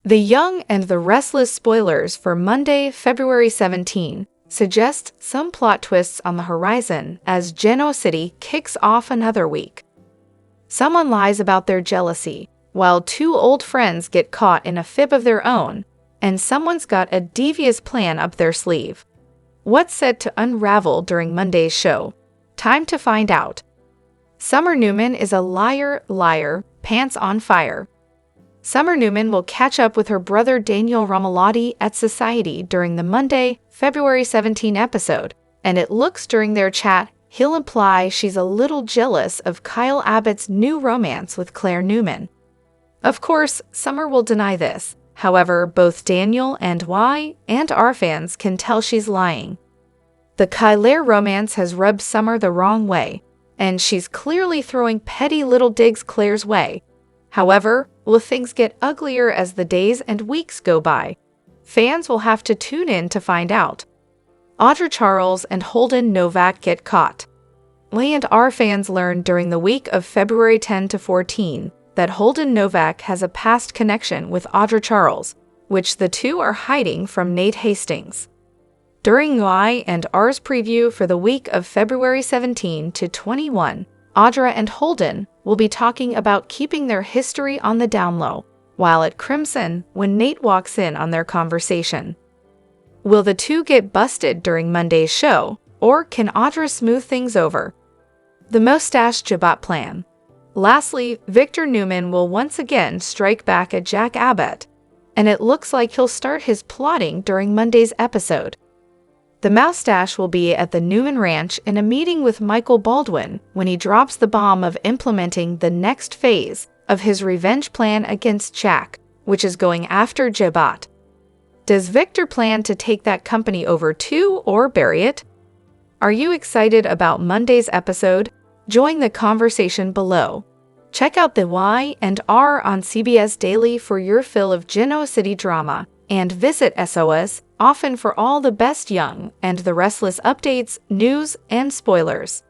The Young and the Restless spoilers for Monday, February 17 suggest some plot twists on the horizon as Genoa City kicks off another week. Someone lies about their jealousy, while two old friends get caught in a fib of their own, and someone's got a devious plan up their sleeve. What's said to unravel during Monday's show? Time to find out. Summer Newman is a liar, pants on fire. Summer Newman will catch up with her brother Daniel Romalotti at Society during the Monday, February 17 episode, and it looks during their chat he'll imply she's a little jealous of Kyle Abbott's new romance with Claire Newman. Of course, Summer will deny this. However, both Daniel and R fans can tell she's lying. The Kyle romance has rubbed Summer the wrong way, and she's clearly throwing petty little digs Claire's way. However, will things get uglier as the days and weeks go by? Fans will have to tune in to find out. Audra Charles and Holden Novak get caught. R fans learned during the week of February 10 to 14 that Holden Novak has a past connection with Audra Charles, which the two are hiding from Nate Hastings. During R's preview for the week of February 17 to 21, Audra and Holden will be talking about keeping their history on the down low, while at Crimson when Nate walks in on their conversation. Will the two get busted during Monday's show, or can Audra smooth things over? The Mustache Jabot plan. Lastly, Victor Newman will once again strike back at Jack Abbott, and it looks like he'll start his plotting during Monday's episode. The Moustache will be at the Newman Ranch in a meeting with Michael Baldwin when he drops the bomb of implementing the next phase of his revenge plan against Jack, which is going after Jabot. Does Victor plan to take that company over too or bury it? Are you excited about Monday's episode? Join the conversation below. Check out the Y&R on CBS Daily for your fill of Genoa City drama, and visit SOS often for all the best Young and the Restless updates, news, and spoilers.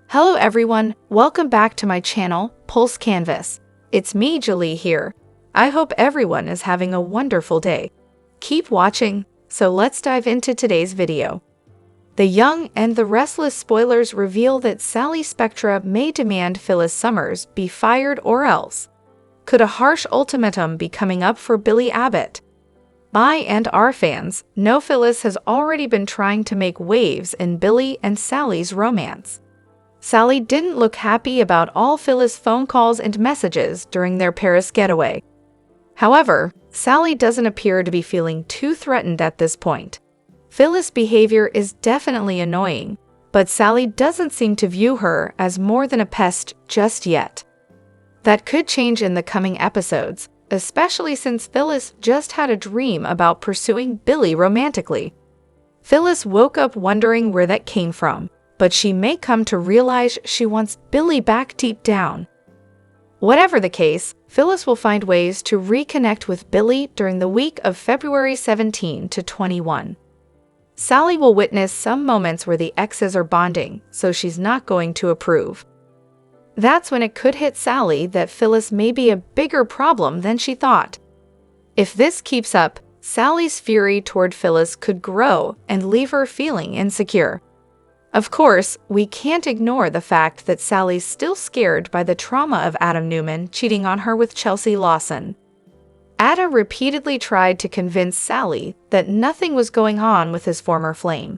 Hello everyone, welcome back to my channel, Pulse Canvas. It's me, Julie here. I hope everyone is having a wonderful day. Keep watching, so let's dive into today's video. The Young and the Restless spoilers reveal that Sally Spectra may demand Phyllis Summers be fired or else. Could a harsh ultimatum be coming up for Billy Abbott? R fans know Phyllis has already been trying to make waves in Billy and Sally's romance. Sally didn't look happy about all Phyllis' phone calls and messages during their Paris getaway. However, Sally doesn't appear to be feeling too threatened at this point. Phyllis' behavior is definitely annoying, but Sally doesn't seem to view her as more than a pest just yet. That could change in the coming episodes, especially since Phyllis just had a dream about pursuing Billy romantically. Phyllis woke up wondering where that came from, but she may come to realize she wants Billy back deep down. Whatever the case, Phyllis will find ways to reconnect with Billy during the week of February 17 to 21. Sally will witness some moments where the exes are bonding, so she's not going to approve. That's when it could hit Sally that Phyllis may be a bigger problem than she thought. If this keeps up, Sally's fury toward Phyllis could grow and leave her feeling insecure. Of course, we can't ignore the fact that Sally's still scared by the trauma of Adam Newman cheating on her with Chelsea Lawson. Adam repeatedly tried to convince Sally that nothing was going on with his former flame.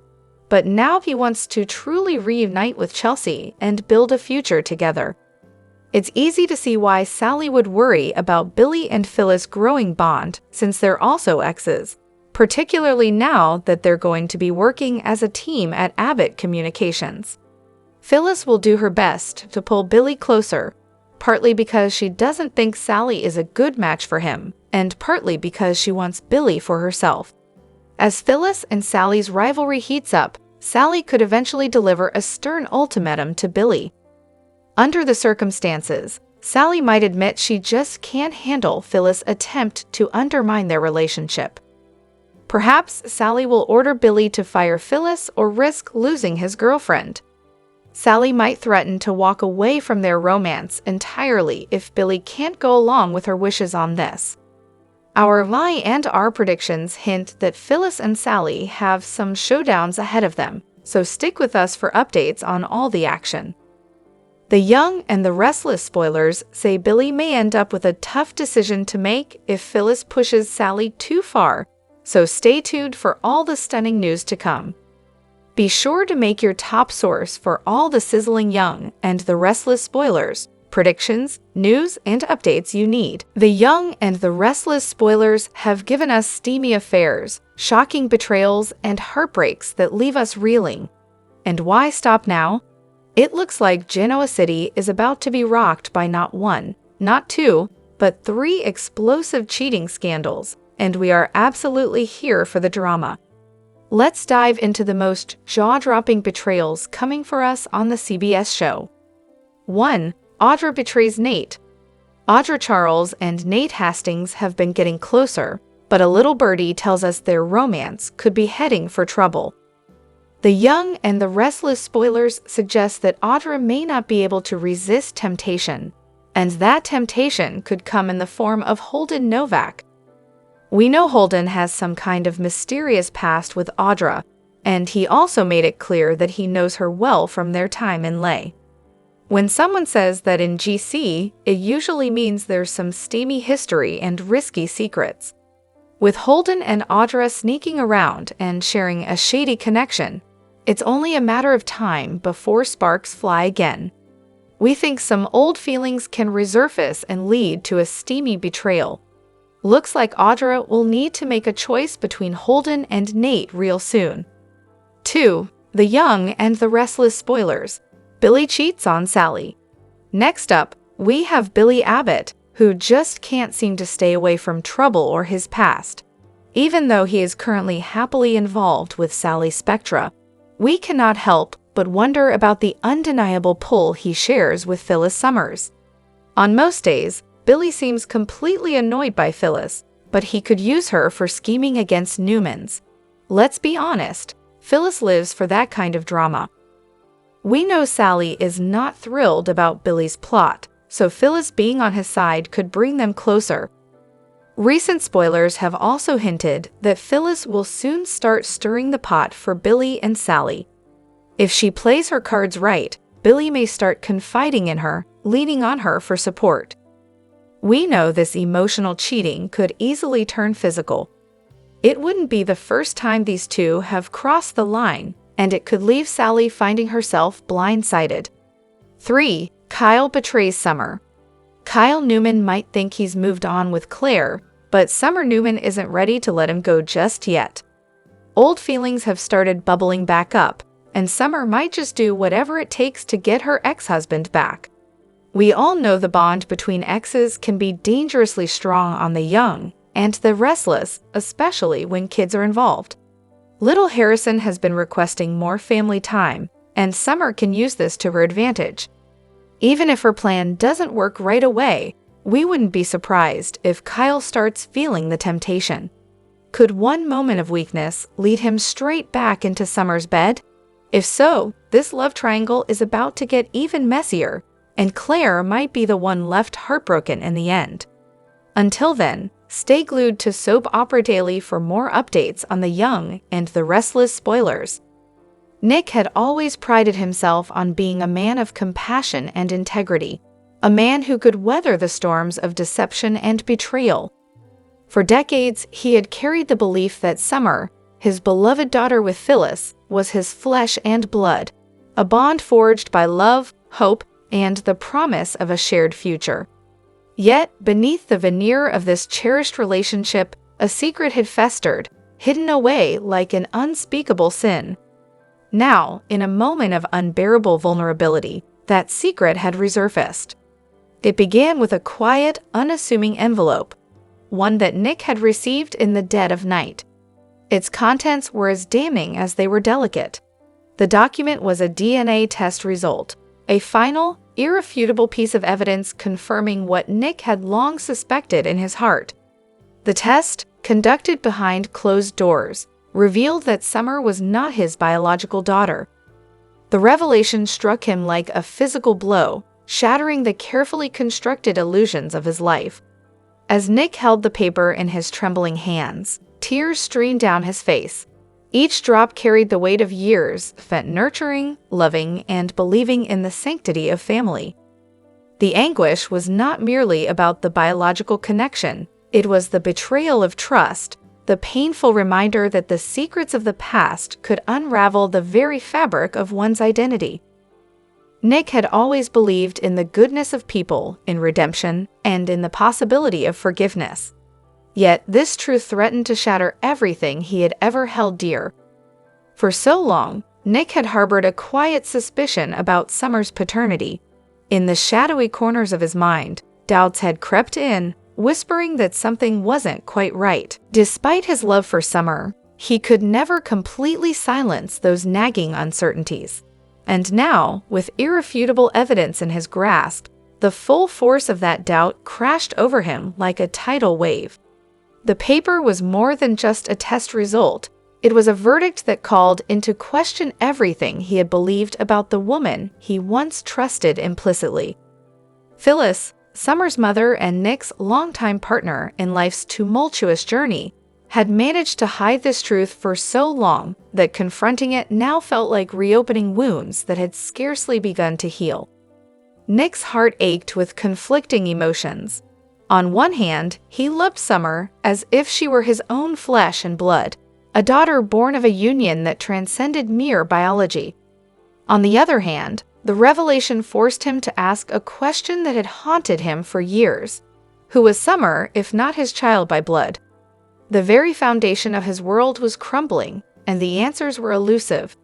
But now he wants to truly reunite with Chelsea and build a future together. It's easy to see why Sally would worry about Billy and Phyllis' growing bond since they're also exes, particularly now that they're going to be working as a team at Abbott Communications. Phyllis will do her best to pull Billy closer, partly because she doesn't think Sally is a good match for him, and partly because she wants Billy for herself. As Phyllis and Sally's rivalry heats up, Sally could eventually deliver a stern ultimatum to Billy. Under the circumstances, Sally might admit she just can't handle Phyllis' attempt to undermine their relationship. Perhaps Sally will order Billy to fire Phyllis or risk losing his girlfriend. Sally might threaten to walk away from their romance entirely if Billy can't go along with her wishes on this. Our Y and R predictions hint that Phyllis and Sally have some showdowns ahead of them, so stick with us for updates on all the action. The Young and the Restless spoilers say Billy may end up with a tough decision to make if Phyllis pushes Sally too far, so stay tuned for all the stunning news to come. Be sure to make your top source for all the sizzling Young and the Restless spoilers, predictions, news, and updates you need. The Young and the Restless spoilers have given us steamy affairs, shocking betrayals, and heartbreaks that leave us reeling. And why stop now? It looks like Genoa City is about to be rocked by not one, not two, but three explosive cheating scandals, and we are absolutely here for the drama. Let's dive into the most jaw-dropping betrayals coming for us on the CBS show. 1. Audra betrays Nate. Audra Charles and Nate Hastings have been getting closer, but a little birdie tells us their romance could be heading for trouble. The Young and the Restless spoilers suggest that Audra may not be able to resist temptation, and that temptation could come in the form of Holden Novak. We know Holden has some kind of mysterious past with Audra, and he also made it clear that he knows her well from their time in Lay. When someone says that in GC, it usually means there's some steamy history and risky secrets. With Holden and Audra sneaking around and sharing a shady connection, it's only a matter of time before sparks fly again. We think some old feelings can resurface and lead to a steamy betrayal. Looks like Audra will need to make a choice between Holden and Nate real soon. 2. The Young and the Restless spoilers. Billy cheats on Sally. Next up, we have Billy Abbott, who just can't seem to stay away from trouble or his past. Even though he is currently happily involved with Sally Spectra, we cannot help but wonder about the undeniable pull he shares with Phyllis Summers. On most days, Billy seems completely annoyed by Phyllis, but he could use her for scheming against Newman's. Let's be honest, Phyllis lives for that kind of drama. We know Sally is not thrilled about Billy's plot, so Phyllis being on his side could bring them closer. Recent spoilers have also hinted that Phyllis will soon start stirring the pot for Billy and Sally. If she plays her cards right, Billy may start confiding in her, leaning on her for support. We know this emotional cheating could easily turn physical. It wouldn't be the first time these two have crossed the line, and it could leave Sally finding herself blindsided. 3. Kyle betrays Summer. Kyle Newman might think he's moved on with Claire, but Summer Newman isn't ready to let him go just yet. Old feelings have started bubbling back up, and Summer might just do whatever it takes to get her ex-husband back. We all know the bond between exes can be dangerously strong on the Young and the Restless, especially when kids are involved. Little Harrison has been requesting more family time, and Summer can use this to her advantage. Even if her plan doesn't work right away, we wouldn't be surprised if Kyle starts feeling the temptation. Could one moment of weakness lead him straight back into Summer's bed? If so, this love triangle is about to get even messier, and Claire might be the one left heartbroken in the end. Until then, stay glued to Soap Opera Daily for more updates on the Young and the Restless spoilers. Nick had always prided himself on being a man of compassion and integrity, a man who could weather the storms of deception and betrayal. For decades, he had carried the belief that Summer, his beloved daughter with Phyllis, was his flesh and blood, a bond forged by love, hope, and the promise of a shared future. Yet, beneath the veneer of this cherished relationship, a secret had festered, hidden away like an unspeakable sin. Now, in a moment of unbearable vulnerability, that secret had resurfaced. It began with a quiet, unassuming envelope, one that Nick had received in the dead of night. Its contents were as damning as they were delicate. The document was a DNA test result, a final, irrefutable piece of evidence confirming what Nick had long suspected in his heart. The test, conducted behind closed doors, revealed that Summer was not his biological daughter. The revelation struck him like a physical blow, shattering the carefully constructed illusions of his life. As Nick held the paper in his trembling hands, tears streamed down his face. Each drop carried the weight of years spent nurturing, loving, and believing in the sanctity of family. The anguish was not merely about the biological connection, it was the betrayal of trust, the painful reminder that the secrets of the past could unravel the very fabric of one's identity. Nick had always believed in the goodness of people, in redemption, and in the possibility of forgiveness. Yet this truth threatened to shatter everything he had ever held dear. For so long, Nick had harbored a quiet suspicion about Summer's paternity. In the shadowy corners of his mind, doubts had crept in, whispering that something wasn't quite right. Despite his love for Summer, he could never completely silence those nagging uncertainties. And now, with irrefutable evidence in his grasp, the full force of that doubt crashed over him like a tidal wave. The paper was more than just a test result. It was a verdict that called into question everything he had believed about the woman he once trusted implicitly. Phyllis, Summer's mother and Nick's longtime partner in life's tumultuous journey, had managed to hide this truth for so long that confronting it now felt like reopening wounds that had scarcely begun to heal. Nick's heart ached with conflicting emotions. On one hand, he loved Summer as if she were his own flesh and blood, a daughter born of a union that transcended mere biology. On the other hand, the revelation forced him to ask a question that had haunted him for years. Who was Summer if not his child by blood? The very foundation of his world was crumbling, and the answers were elusive.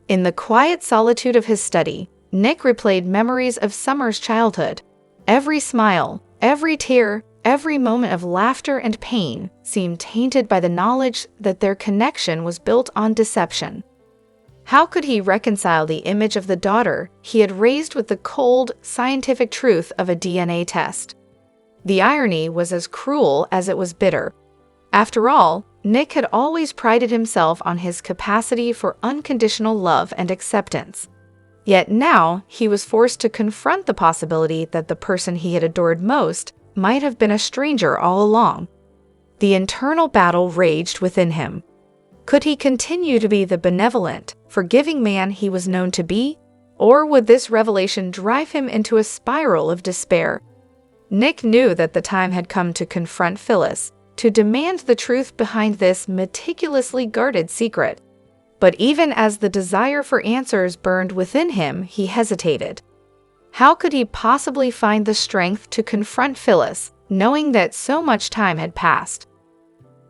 In the quiet solitude of his study, Nick replayed memories of Summer's childhood. Every smile, every tear, every moment of laughter and pain seemed tainted by the knowledge that their connection was built on deception. How could he reconcile the image of the daughter he had raised with the cold, scientific truth of a DNA test? The irony was as cruel as it was bitter. After all, Nick had always prided himself on his capacity for unconditional love and acceptance. Yet now he was forced to confront the possibility that the person he had adored most might have been a stranger all along. The internal battle raged within him. Could he continue to be the benevolent, forgiving man he was known to be, or would this revelation drive him into a spiral of despair? Nick knew that the time had come to confront Phyllis, to demand the truth behind this meticulously guarded secret. But even as the desire for answers burned within him, he hesitated. How could he possibly find the strength to confront Phyllis, knowing that so much time had passed?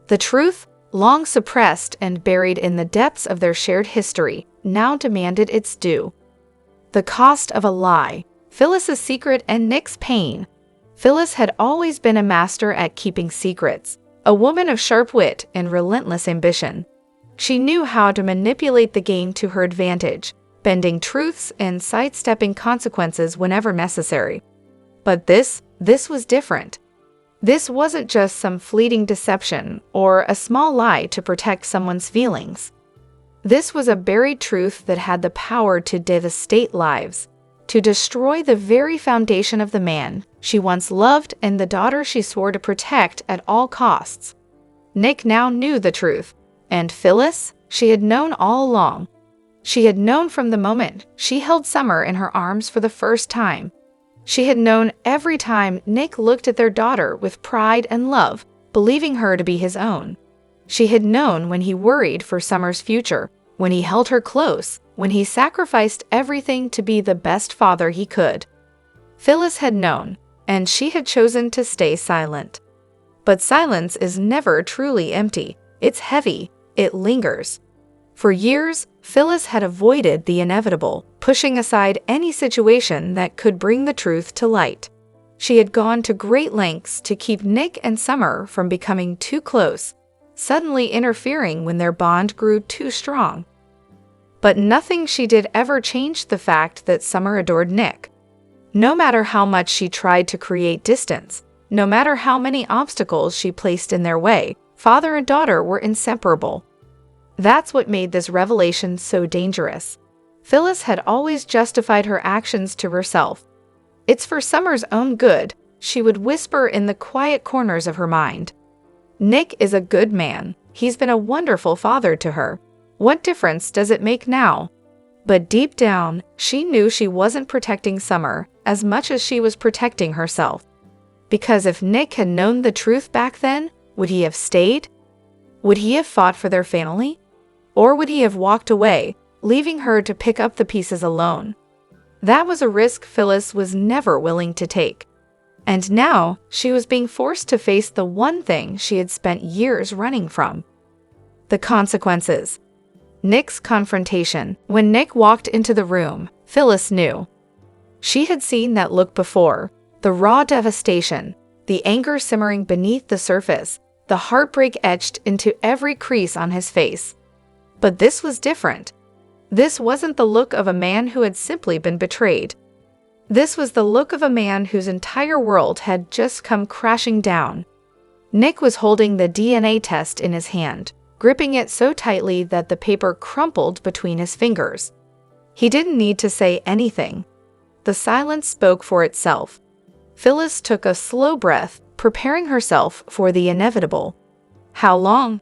The truth, long suppressed and buried in the depths of their shared history, now demanded its due. The cost of a lie, Phyllis's secret and Nick's pain. Phyllis had always been a master at keeping secrets, a woman of sharp wit and relentless ambition. She knew how to manipulate the game to her advantage, bending truths and sidestepping consequences whenever necessary. But this was different. This wasn't just some fleeting deception or a small lie to protect someone's feelings. This was a buried truth that had the power to devastate lives, to destroy the very foundation of the man she once loved and the daughter she swore to protect at all costs. Nick now knew the truth, and Phyllis, she had known all along. She had known from the moment she held Summer in her arms for the first time. She had known every time Nick looked at their daughter with pride and love, believing her to be his own. She had known when he worried for Summer's future, when he held her close, when he sacrificed everything to be the best father he could. Phyllis had known, and she had chosen to stay silent. But silence is never truly empty. It's heavy. It lingers. For years, Phyllis had avoided the inevitable, pushing aside any situation that could bring the truth to light. She had gone to great lengths to keep Nick and Summer from becoming too close, suddenly interfering when their bond grew too strong. But nothing she did ever changed the fact that Summer adored Nick. No matter how much she tried to create distance, no matter how many obstacles she placed in their way, father and daughter were inseparable. That's what made this revelation so dangerous. Phyllis had always justified her actions to herself. It's for Summer's own good, she would whisper in the quiet corners of her mind. Nick is a good man. He's been a wonderful father to her. What difference does it make now? But deep down, she knew she wasn't protecting Summer as much as she was protecting herself. Because if Nick had known the truth back then, would he have stayed? Would he have fought for their family? Or would he have walked away, leaving her to pick up the pieces alone? That was a risk Phyllis was never willing to take. And now, she was being forced to face the one thing she had spent years running from. The consequences. Nick's confrontation. When Nick walked into the room, Phyllis knew. She had seen that look before, the raw devastation, the anger simmering beneath the surface, the heartbreak etched into every crease on his face. But this was different. This wasn't the look of a man who had simply been betrayed. This was the look of a man whose entire world had just come crashing down. Nick was holding the DNA test in his hand, gripping it so tightly that the paper crumpled between his fingers. He didn't need to say anything. The silence spoke for itself. Phyllis took a slow breath, preparing herself for the inevitable. How long?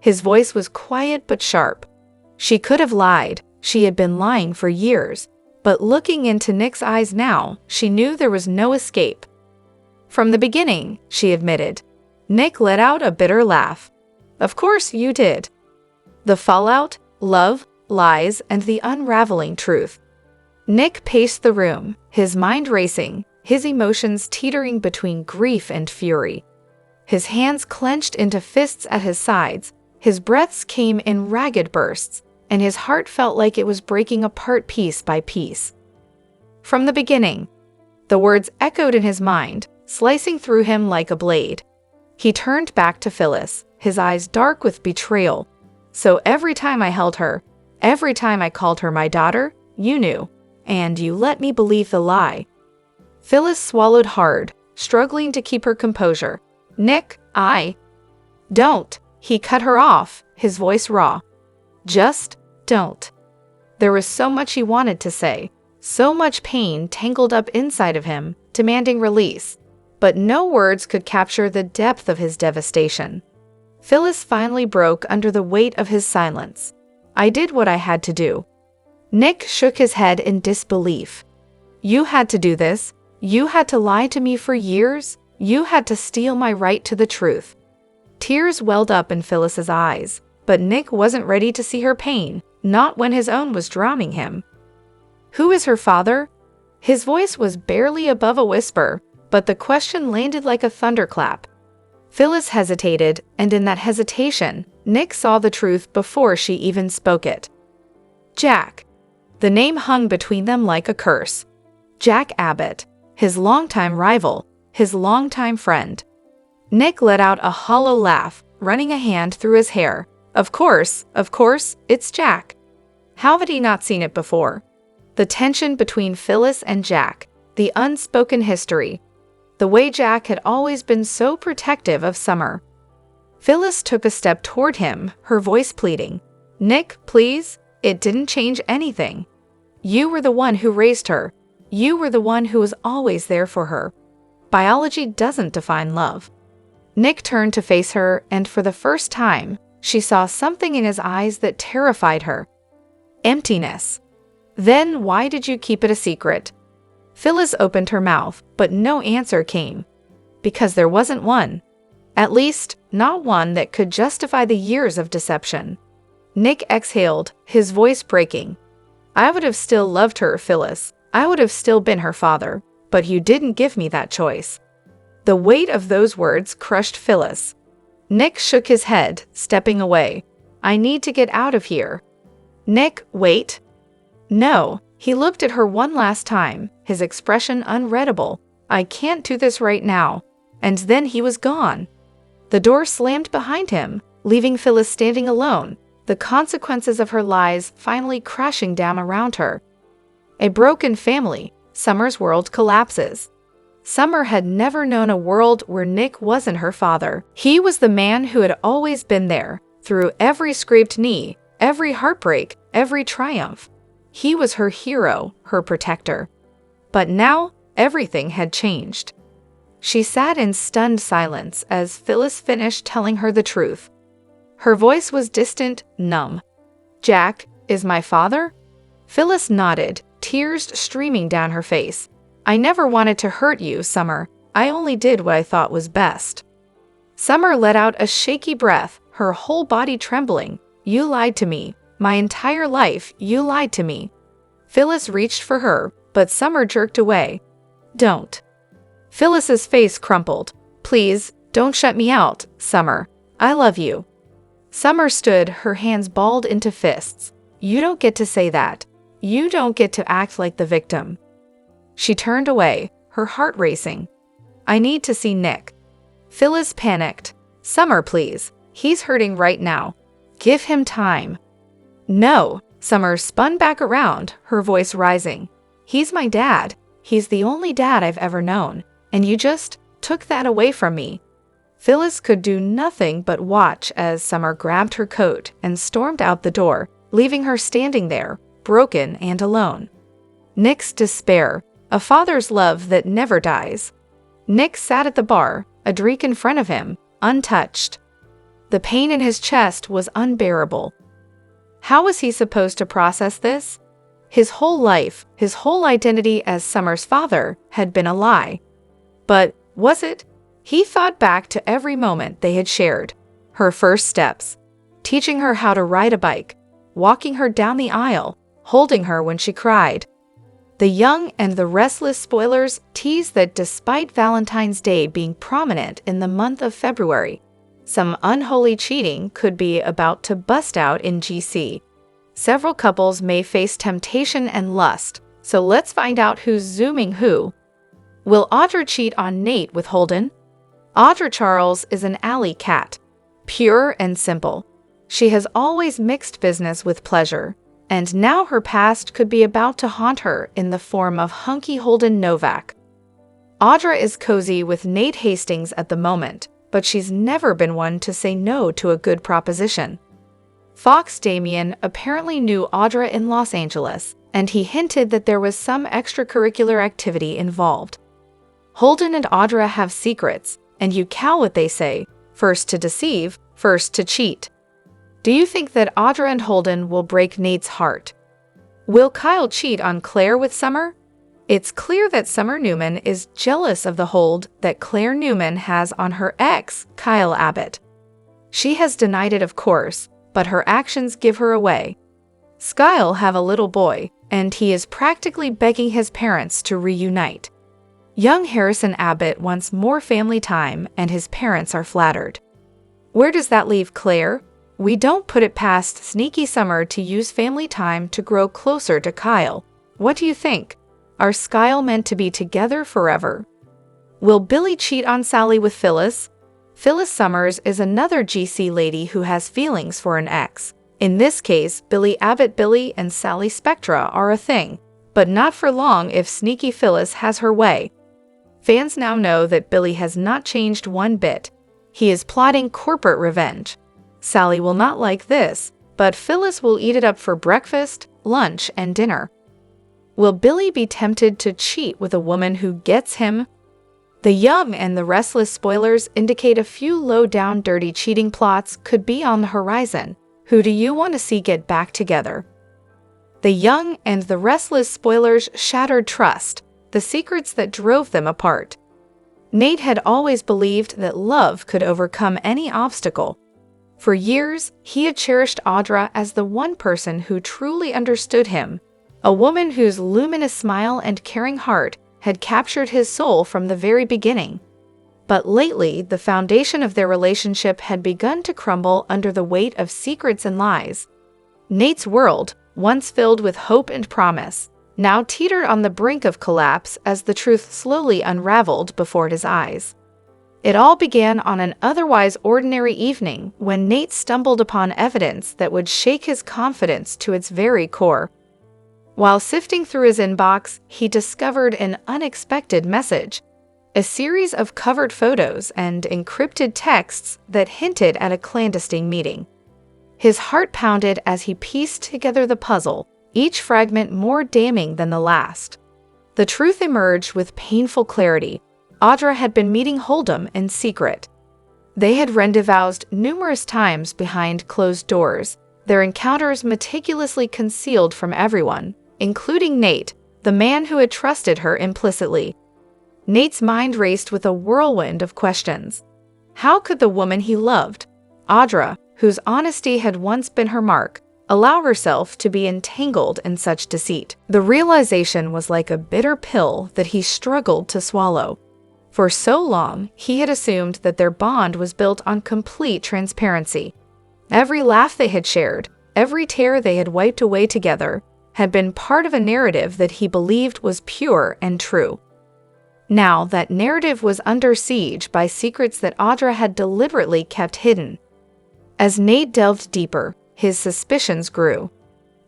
His voice was quiet but sharp. She could have lied. She had been lying for years. But looking into Nick's eyes now, she knew there was no escape. From the beginning, she admitted. Nick let out a bitter laugh. Of course you did. The fallout, love, lies, and the unraveling truth. Nick paced the room, his mind racing, his emotions teetering between grief and fury. His hands clenched into fists at his sides, his breaths came in ragged bursts, and his heart felt like it was breaking apart piece by piece. From the beginning, the words echoed in his mind, slicing through him like a blade. He turned back to Phyllis, his eyes dark with betrayal. So every time I held her, every time I called her my daughter, you knew, and you let me believe the lie. Phyllis swallowed hard, struggling to keep her composure. Nick, Don't. He cut her off, his voice raw. Just don't. There was so much he wanted to say, so much pain tangled up inside of him, demanding release, but no words could capture the depth of his devastation. Phyllis finally broke under the weight of his silence. I did what I had to do. Nick shook his head in disbelief. You had to do this. You had to lie to me for years. You had to steal my right to the truth. Tears welled up in Phyllis's eyes. But Nick wasn't ready to see her pain, not when his own was drowning him. Who is her father? His voice was barely above a whisper, but the question landed like a thunderclap. Phyllis hesitated, and in that hesitation, Nick saw the truth before she even spoke it. Jack. The name hung between them like a curse. Jack Abbott, his longtime rival, his longtime friend. Nick let out a hollow laugh, running a hand through his hair. Of course, it's Jack. How had he not seen it before? The tension between Phyllis and Jack, the unspoken history, the way Jack had always been so protective of Summer. Phyllis took a step toward him, her voice pleading. Nick, please, it didn't change anything. You were the one who raised her. You were the one who was always there for her. Biology doesn't define love. Nick turned to face her, and for the first time, she saw something in his eyes that terrified her. Emptiness. Then why did you keep it a secret? Phyllis opened her mouth, but no answer came. Because there wasn't one. At least, not one that could justify the years of deception. Nick exhaled, his voice breaking. I would have still loved her, Phyllis. I would have still been her father, but you didn't give me that choice. The weight of those words crushed Phyllis. Nick shook his head, stepping away. I need to get out of here. Nick, wait. No. He looked at her one last time, his expression unreadable. I can't do this right now. And then he was gone. The door slammed behind him, leaving Phyllis standing alone, the consequences of her lies finally crashing down around her. A broken family, Summer's world collapses. Summer had never known a world where Nick wasn't her father. He was the man who had always been there, through every scraped knee, every heartbreak, every triumph. He was her hero, her protector. But now, everything had changed. She sat in stunned silence as Phyllis finished telling her the truth. Her voice was distant, numb. "Jack is my father?" Phyllis nodded, tears streaming down her face. "I never wanted to hurt you, Summer. I only did what I thought was best." Summer let out a shaky breath, her whole body trembling. "You lied to me. My entire life, you lied to me." Phyllis reached for her, but Summer jerked away. "Don't." Phyllis's face crumpled. "Please, don't shut me out, Summer. I love you." Summer stood, her hands balled into fists. "You don't get to say that. You don't get to act like the victim." She turned away, her heart racing. "I need to see Nick." Phyllis panicked. "Summer, please. He's hurting right now. Give him time." "No." Summer spun back around, her voice rising. "He's my dad. He's the only dad I've ever known. And you just took that away from me." Phyllis could do nothing but watch as Summer grabbed her coat and stormed out the door, leaving her standing there, broken and alone. Nick's despair, a father's love that never dies. Nick sat at the bar, a drink in front of him, untouched. The pain in his chest was unbearable. How was he supposed to process this? His whole life, his whole identity as Summer's father, had been a lie. But was it? He thought back to every moment they had shared. Her first steps, teaching her how to ride a bike, walking her down the aisle, holding her when she cried. The Young and the Restless spoilers tease that despite Valentine's Day being prominent in the month of February, some unholy cheating could be about to bust out in GC. Several couples may face temptation and lust, so let's find out who's zooming who. Will Audra cheat on Nate with Holden? Audra Charles is an alley cat, pure and simple. She has always mixed business with pleasure, and now her past could be about to haunt her in the form of hunky Holden Novak. Audra is cozy with Nate Hastings at the moment, but she's never been one to say no to a good proposition. Fox Damien apparently knew Audra in Los Angeles, and he hinted that there was some extracurricular activity involved. Holden and Audra have secrets, and you cow what they say, first to deceive, first to cheat. Do you think that Audra and Holden will break Nate's heart? Will Kyle cheat on Claire with Summer? It's clear that Summer Newman is jealous of the hold that Claire Newman has on her ex, Kyle Abbott. She has denied it, of course, but her actions give her away. Skyle have a little boy, and he is practically begging his parents to reunite. Young Harrison Abbott wants more family time, and his parents are flattered. Where does that leave Claire? We don't put it past Sneaky Summer to use family time to grow closer to Kyle. What do you think? Are Skyle meant to be together forever? Will Billy cheat on Sally with Phyllis? Phyllis Summers is another GC lady who has feelings for an ex. In this case, Billy Abbott Billy and Sally Spectra are a thing, but not for long if Sneaky Phyllis has her way. Fans now know that Billy has not changed one bit. He is plotting corporate revenge. Sally will not like this, but Phyllis will eat it up for breakfast, lunch, and dinner. Will Billy be tempted to cheat with a woman who gets him? The Young and the Restless spoilers indicate a few low-down dirty cheating plots could be on the horizon. Who do you want to see get back together? The Young and the Restless spoilers shattered trust, the secrets that drove them apart. Nate had always believed that love could overcome any obstacle. For years, he had cherished Audra as the one person who truly understood him, a woman whose luminous smile and caring heart had captured his soul from the very beginning. But lately, the foundation of their relationship had begun to crumble under the weight of secrets and lies. Nate's world, once filled with hope and promise, now teetered on the brink of collapse as the truth slowly unraveled before his eyes. It all began on an otherwise ordinary evening when Nate stumbled upon evidence that would shake his confidence to its very core. While sifting through his inbox, he discovered an unexpected message, a series of covered photos and encrypted texts that hinted at a clandestine meeting. His heart pounded as he pieced together the puzzle, each fragment more damning than the last. The truth emerged with painful clarity. Audra had been meeting Hold'em in secret. They had rendezvoused numerous times behind closed doors, their encounters meticulously concealed from everyone, including Nate, the man who had trusted her implicitly. Nate's mind raced with a whirlwind of questions. How could the woman he loved, Audra, whose honesty had once been her mark, allow herself to be entangled in such deceit? The realization was like a bitter pill that he struggled to swallow. For so long, he had assumed that their bond was built on complete transparency. Every laugh they had shared, every tear they had wiped away together, had been part of a narrative that he believed was pure and true. Now, that narrative was under siege by secrets that Audra had deliberately kept hidden. As Nate delved deeper, his suspicions grew.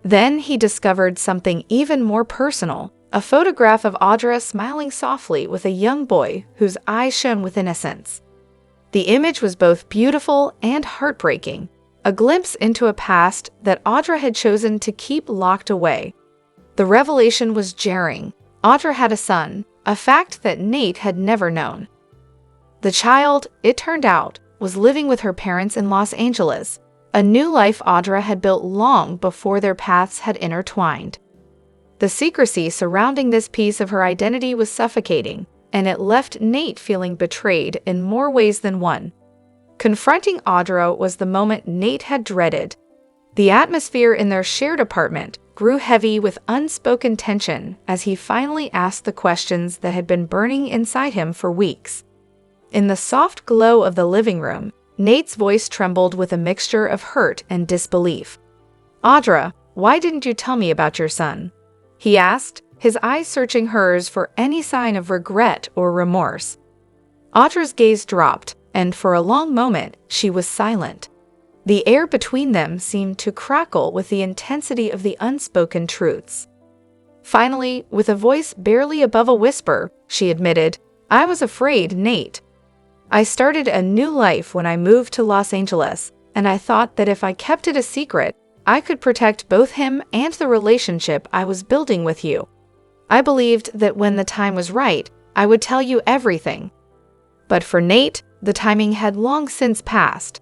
Then he discovered something even more personal, a photograph of Audra smiling softly with a young boy whose eyes shone with innocence. The image was both beautiful and heartbreaking, a glimpse into a past that Audra had chosen to keep locked away. The revelation was jarring. Audra had a son, a fact that Nate had never known. The child, it turned out, was living with her parents in Los Angeles, a new life Audra had built long before their paths had intertwined. The secrecy surrounding this piece of her identity was suffocating, and it left Nate feeling betrayed in more ways than one. Confronting Audra was the moment Nate had dreaded. The atmosphere in their shared apartment grew heavy with unspoken tension as he finally asked the questions that had been burning inside him for weeks. In the soft glow of the living room, Nate's voice trembled with a mixture of hurt and disbelief. "Audra, why didn't you tell me about your son?" he asked, his eyes searching hers for any sign of regret or remorse. Audra's gaze dropped, and for a long moment, she was silent. The air between them seemed to crackle with the intensity of the unspoken truths. Finally, with a voice barely above a whisper, she admitted, "I was afraid, Nate. I started a new life when I moved to Los Angeles, and I thought that if I kept it a secret, I could protect both him and the relationship I was building with you. I believed that when the time was right, I would tell you everything." But for Nate, the timing had long since passed.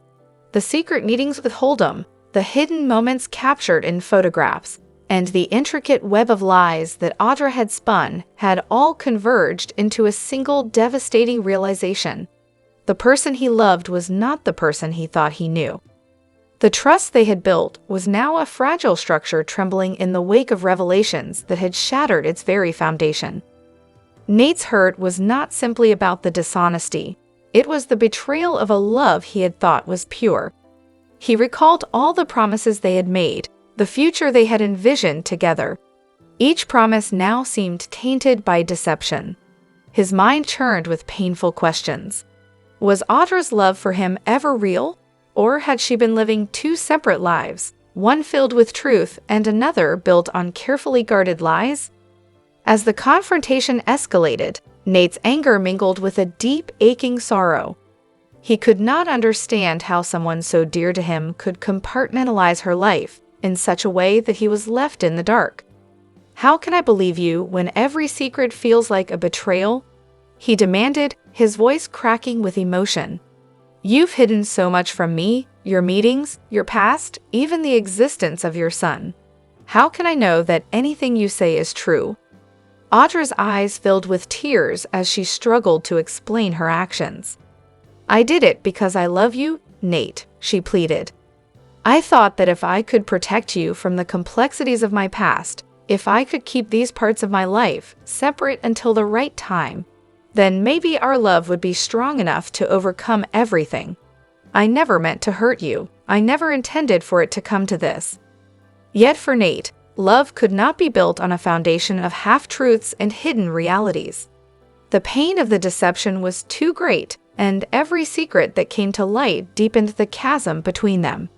The secret meetings with Hold'em, the hidden moments captured in photographs, and the intricate web of lies that Audra had spun had all converged into a single devastating realization. The person he loved was not the person he thought he knew. The trust they had built was now a fragile structure trembling in the wake of revelations that had shattered its very foundation. Nate's hurt was not simply about the dishonesty. It was the betrayal of a love he had thought was pure. He recalled all the promises they had made, the future they had envisioned together. Each promise now seemed tainted by deception. His mind churned with painful questions. Was Audra's love for him ever real? Or had she been living two separate lives, one filled with truth and another built on carefully guarded lies? As the confrontation escalated, Nate's anger mingled with a deep, aching sorrow. He could not understand how someone so dear to him could compartmentalize her life in such a way that he was left in the dark. "How can I believe you when every secret feels like a betrayal?" he demanded, his voice cracking with emotion. "You've hidden so much from me, your meetings, your past, even the existence of your son. How can I know that anything you say is true?" Audra's eyes filled with tears as she struggled to explain her actions. "I did it because I love you, Nate," she pleaded. "I thought that if I could protect you from the complexities of my past, if I could keep these parts of my life separate until the right time, then maybe our love would be strong enough to overcome everything. I never meant to hurt you. I never intended for it to come to this." Yet for Nate, love could not be built on a foundation of half-truths and hidden realities. The pain of the deception was too great, and every secret that came to light deepened the chasm between them.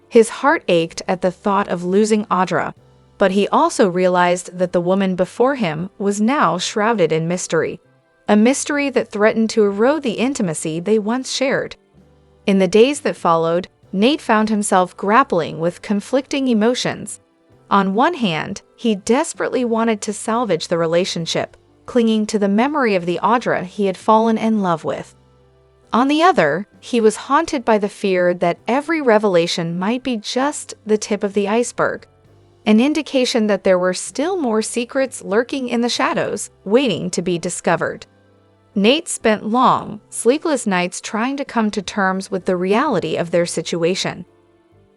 His heart ached at the thought of losing Audra, but he also realized that the woman before him was now shrouded in mystery, a mystery that threatened to erode the intimacy they once shared. In the days that followed, Nate found himself grappling with conflicting emotions. On one hand, he desperately wanted to salvage the relationship, clinging to the memory of the Audra he had fallen in love with. On the other, he was haunted by the fear that every revelation might be just the tip of the iceberg, an indication that there were still more secrets lurking in the shadows, waiting to be discovered. Nate spent long, sleepless nights trying to come to terms with the reality of their situation.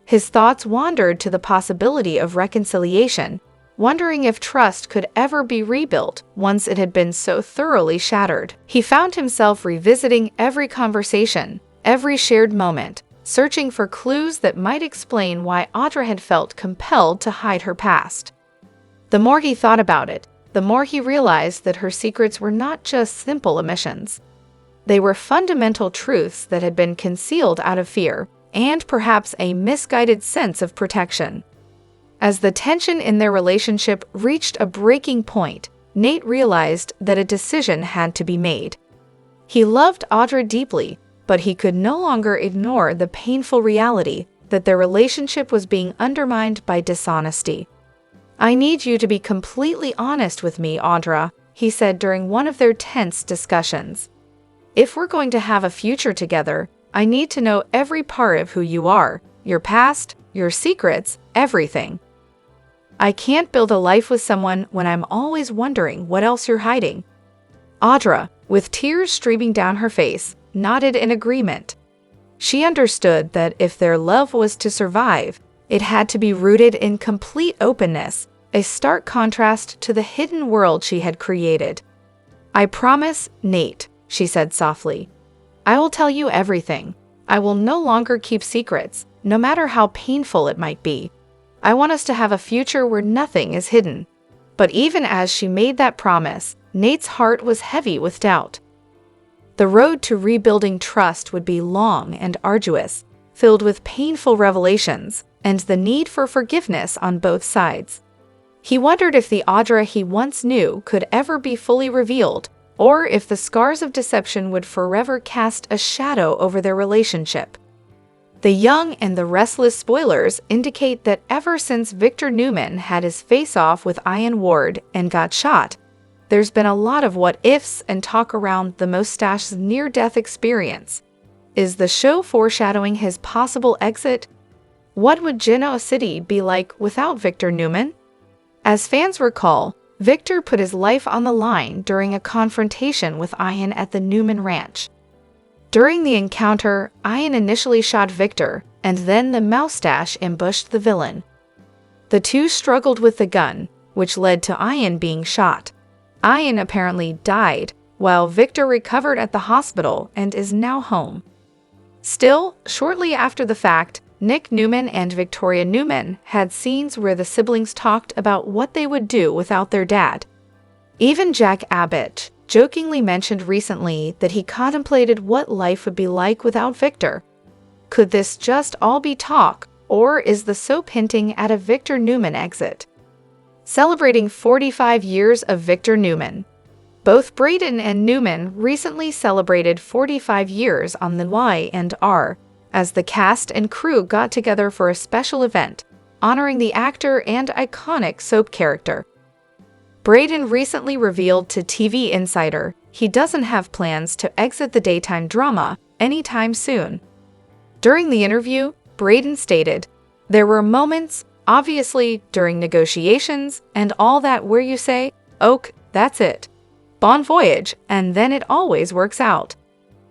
His thoughts wandered to the possibility of reconciliation, wondering if trust could ever be rebuilt once it had been so thoroughly shattered. He found himself revisiting every conversation, every shared moment, searching for clues that might explain why Audra had felt compelled to hide her past. The more he thought about it, the more he realized that her secrets were not just simple omissions. They were fundamental truths that had been concealed out of fear, and perhaps a misguided sense of protection. As the tension in their relationship reached a breaking point, Nate realized that a decision had to be made. He loved Audra deeply, but he could no longer ignore the painful reality that their relationship was being undermined by dishonesty. "I need you to be completely honest with me, Audra," he said during one of their tense discussions. "If we're going to have a future together, I need to know every part of who you are, your past, your secrets, everything. I can't build a life with someone when I'm always wondering what else you're hiding." Audra, with tears streaming down her face, nodded in agreement. She understood that if their love was to survive, it had to be rooted in complete openness, a stark contrast to the hidden world she had created. "I promise, Nate," she said softly. "I will tell you everything. I will no longer keep secrets, no matter how painful it might be. I want us to have a future where nothing is hidden." But even as she made that promise, Nate's heart was heavy with doubt. The road to rebuilding trust would be long and arduous, filled with painful revelations and the need for forgiveness on both sides. He wondered if the Audra he once knew could ever be fully revealed, or if the scars of deception would forever cast a shadow over their relationship. The young and the restless spoilers indicate that ever since Victor Newman had his face-off with Ian Ward and got shot, there's been a lot of what-ifs and talk around the mustache's near-death experience. Is the show foreshadowing his possible exit? What would Genoa City be like without Victor Newman? As fans recall, Victor put his life on the line during a confrontation with Ian at the Newman Ranch. During the encounter, Ian initially shot Victor, and then the mustache ambushed the villain. The two struggled with the gun, which led to Ian being shot. Ian apparently died, while Victor recovered at the hospital and is now home. Still, shortly after the fact, Nick Newman and Victoria Newman had scenes where the siblings talked about what they would do without their dad. Even Jack Abbott jokingly mentioned recently that he contemplated what life would be like without Victor. Could this just all be talk, or is the soap hinting at a Victor Newman exit? Celebrating 45 years of Victor Newman. Both Braden and Newman recently celebrated 45 years on the Y&R, as the cast and crew got together for a special event, honoring the actor and iconic soap character. Braden recently revealed to TV Insider he doesn't have plans to exit the daytime drama anytime soon. During the interview, Braden stated, "There were moments, obviously during negotiations and all that, where you say, 'Ok, that's it. Bon voyage,' and then it always works out."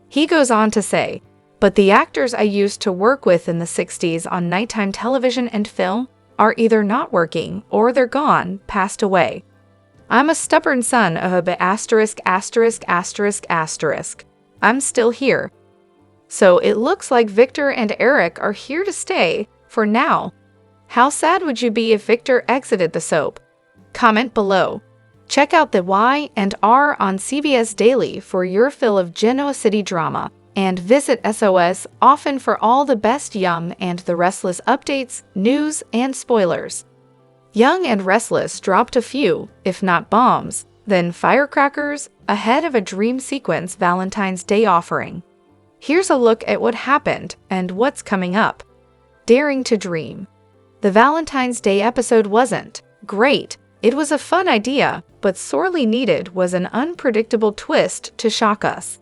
He goes on to say, "But the actors I used to work with in the 60s on nighttime television and film are either not working or they're gone, passed away. I'm a stubborn son of a ********. I'm still here." So it looks like Victor and Eric are here to stay, for now. How sad would you be if Victor exited the soap? Comment below. Check out the Y&R on CBS Daily for your fill of Genoa City drama, and visit SOS often for all the best Young and the Restless updates, news, and spoilers. Young and Restless dropped a few, if not bombs, then firecrackers, ahead of a Dream Sequence Valentine's Day offering. Here's a look at what happened and what's coming up. Daring to Dream. The Valentine's Day episode wasn't great. It was a fun idea, but sorely needed was an unpredictable twist to shock us.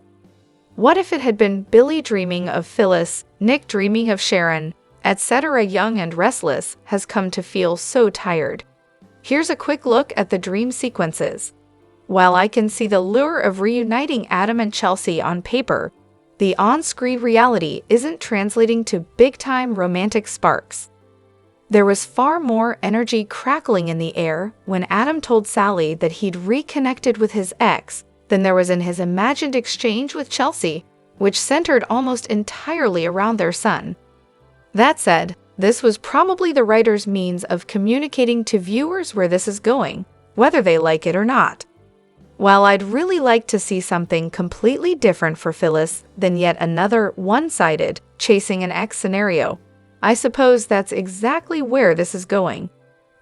What if it had been Billy dreaming of Phyllis, Nick dreaming of Sharon, etc. Young and restless has come to feel so tired. Here's a quick look at the dream sequences. While I can see the lure of reuniting Adam and Chelsea on paper, the on-screen reality isn't translating to big-time romantic sparks. There was far more energy crackling in the air when Adam told Sally that he'd reconnected with his ex than there was in his imagined exchange with Chelsea, which centered almost entirely around their son. That said, this was probably the writer's means of communicating to viewers where this is going, whether they like it or not. While I'd really like to see something completely different for Phyllis than yet another one-sided chasing an ex scenario, I suppose that's exactly where this is going.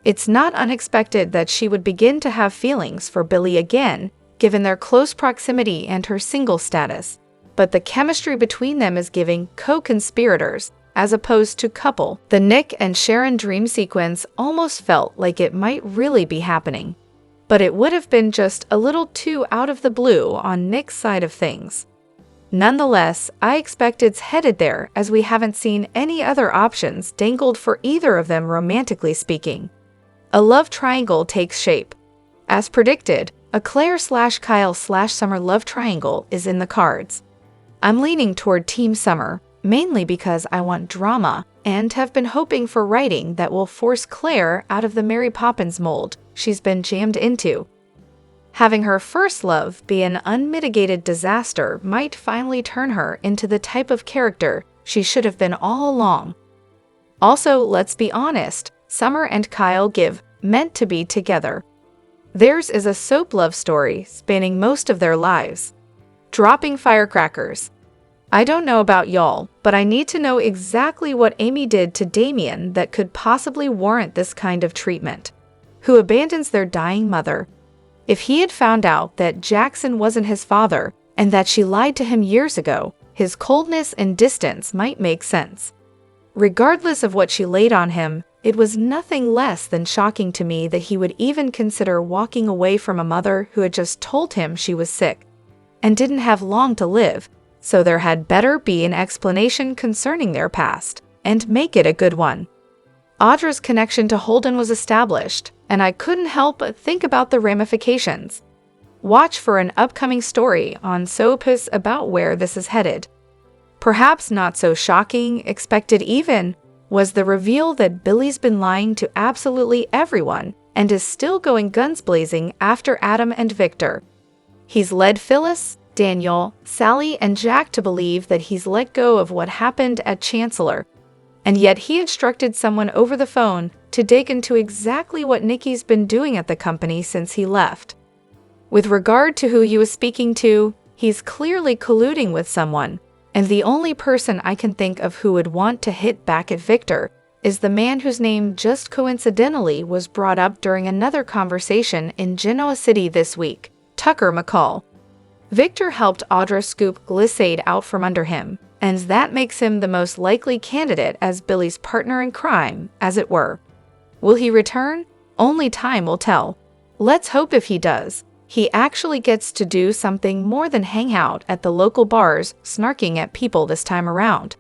It's not unexpected that she would begin to have feelings for Billy again, given their close proximity and her single status, but the chemistry between them is giving co-conspirators as opposed to couple. The Nick and Sharon dream sequence almost felt like it might really be happening, but it would have been just a little too out of the blue on Nick's side of things. Nonetheless, I expect it's headed there as we haven't seen any other options dangled for either of them romantically speaking. A love triangle takes shape. As predicted, a Claire/Kyle/Summer love triangle is in the cards. I'm leaning toward Team Summer, mainly because I want drama and have been hoping for writing that will force Claire out of the Mary Poppins mold she's been jammed into. Having her first love be an unmitigated disaster might finally turn her into the type of character she should have been all along. Also, let's be honest, Summer and Kyle give meant to be together. Theirs is a soap love story spanning most of their lives. Dropping firecrackers. I don't know about y'all, but I need to know exactly what Amy did to Damien that could possibly warrant this kind of treatment. Who abandons their dying mother? If he had found out that Jackson wasn't his father and that she lied to him years ago, his coldness and distance might make sense. Regardless of what she laid on him, it was nothing less than shocking to me that he would even consider walking away from a mother who had just told him she was sick and didn't have long to live, so there had better be an explanation concerning their past, and make it a good one. Audra's connection to Holden was established, and I couldn't help but think about the ramifications. Watch for an upcoming story on Soapus about where this is headed. Perhaps not so shocking, expected even, was the reveal that Billy's been lying to absolutely everyone and is still going guns blazing after Adam and Victor. He's led Phyllis, Daniel, Sally, and Jack to believe that he's let go of what happened at Chancellor, and yet he instructed someone over the phone to dig into exactly what Nikki's been doing at the company since he left. With regard to who he was speaking to, he's clearly colluding with someone, and the only person I can think of who would want to hit back at Victor is the man whose name just coincidentally was brought up during another conversation in Genoa City this week, Tucker McCall. Victor helped Audra scoop Glissade out from under him, and that makes him the most likely candidate as Billy's partner in crime, as it were. Will he return? Only time will tell. Let's hope if he does, he actually gets to do something more than hang out at the local bars snarking at people this time around.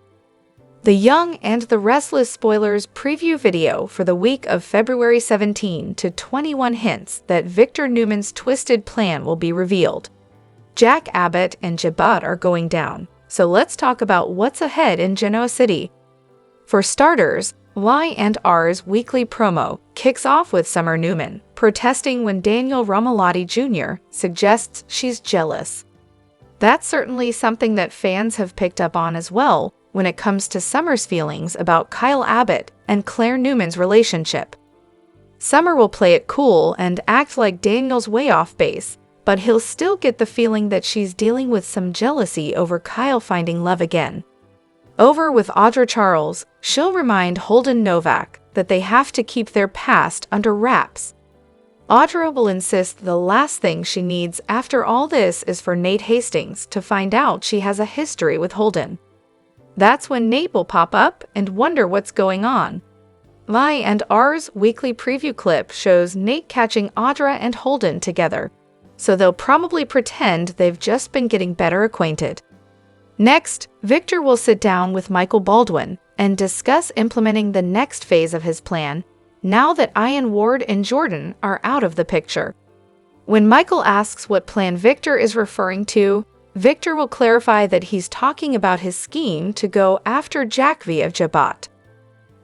The Young and the Restless spoilers preview video for the week of February 17 to 21 hints that Victor Newman's twisted plan will be revealed. Jack Abbott and Jabbat are going down, so let's talk about what's ahead in Genoa City. For starters, Y&R's weekly promo kicks off with Summer Newman protesting when Daniel Romalotti Jr. suggests she's jealous. That's certainly something that fans have picked up on as well when it comes to Summer's feelings about Kyle Abbott and Claire Newman's relationship. Summer will play it cool and act like Daniel's way off base, but he'll still get the feeling that she's dealing with some jealousy over Kyle finding love again. Over with Audra Charles, she'll remind Holden Novak that they have to keep their past under wraps. Audra will insist the last thing she needs after all this is for Nate Hastings to find out she has a history with Holden. That's when Nate will pop up and wonder what's going on. My and R's weekly preview clip shows Nate catching Audra and Holden together, so they'll probably pretend they've just been getting better acquainted. Next, Victor will sit down with Michael Baldwin and discuss implementing the next phase of his plan, now that Ian Ward and Jordan are out of the picture. When Michael asks what plan Victor is referring to, Victor will clarify that he's talking about his scheme to go after Jakvi of Jabat.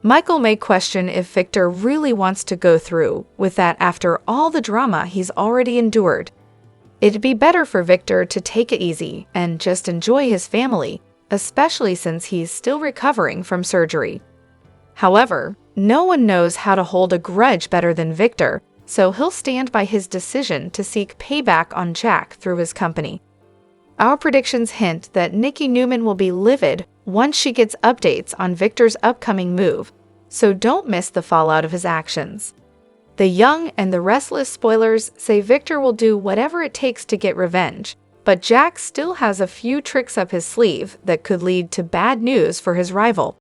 Michael may question if Victor really wants to go through with that after all the drama he's already endured. It'd be better for Victor to take it easy and just enjoy his family, especially since he's still recovering from surgery. However, no one knows how to hold a grudge better than Victor, so he'll stand by his decision to seek payback on Jack through his company. Our predictions hint that Nikki Newman will be livid once she gets updates on Victor's upcoming move, so don't miss the fallout of his actions. The Young and the Restless spoilers say Victor will do whatever it takes to get revenge, but Jack still has a few tricks up his sleeve that could lead to bad news for his rival.